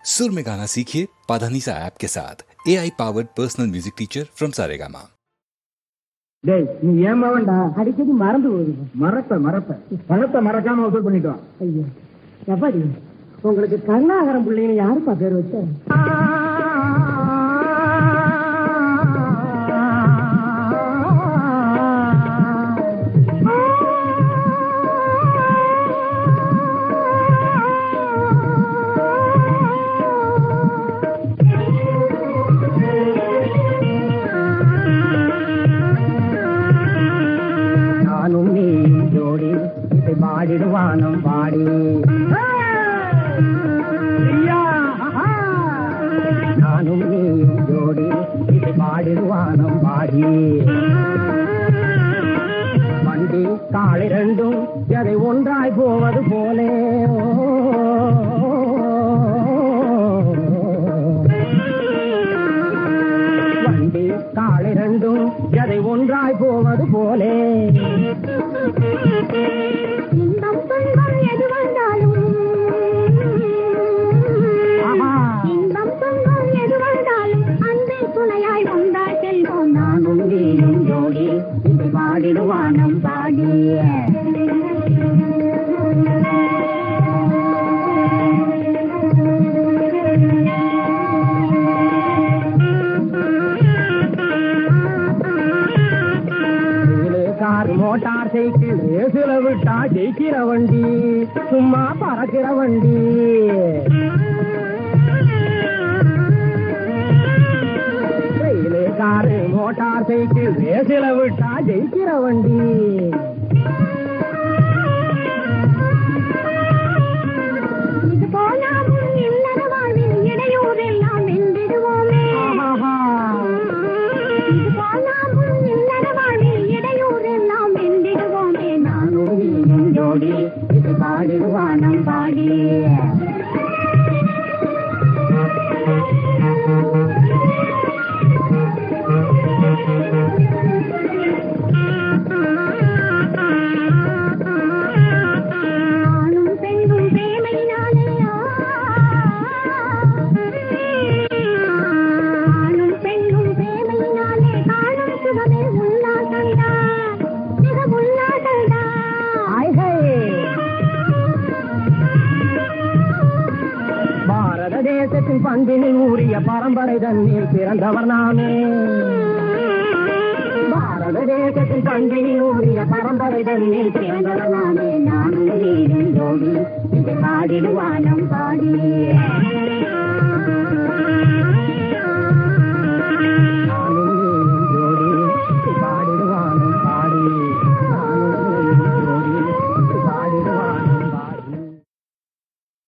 सुर में गाना सीखिए पाधानीसा ऐप के साथ AI powered personal music teacher from Saregama. டேய் நீ ஏமாவண்டா அடிக்கடி மறந்து போகுது. பணத்தை மறக்காம வசூல் பண்ணிட்டோம். ஐயோ எப்பாடி உங்களுக்கு கருணாகரம் பிள்ளைன்னு யாருப்பா பேர் வச்ச? பாடிடுவானம் பாடி நானும் நீயும் ஜோடி இது பாடிடுவானம் பாடி வண்டி காலை ரெண்டும் எதை ஒன்றாய் போவது போலே வண்டி காலை ரெண்டும் எதை ஒன்றாய் போவது போலே பாடிடுவானம் பாடிய மோட்டார் சைக்கிள் ரேசுல விட்டா ஜெயிக்கிற வண்டி சும்மா பறக்கிற வண்டி காரு மோட்டார் சைக்கிள் ரேசில விட்டா ஜெயிக்கிற வண்டி இது போனாலும் இல்லற வாழ்வில் இடையூறெல்லாம் வென்றிடுவோமே. இது போனாலும் இல்லற வாழ்வில் இடையூறெல்லாம் வென்றிடுவோமே. நானும் நீயும் ஜோடி இது பாடிடுவானம் பாடி பண்பினில் ஊறிய பரம்பரை தன்னில் பிறந்தவர் நாமே. பாரத தேசத்தின் பண்பினில் ஊறிய பரம்பரை தன்னில் பிறந்தவர் நாமே. நானும் ஜோடி இது பாடிடுவானம் பாடி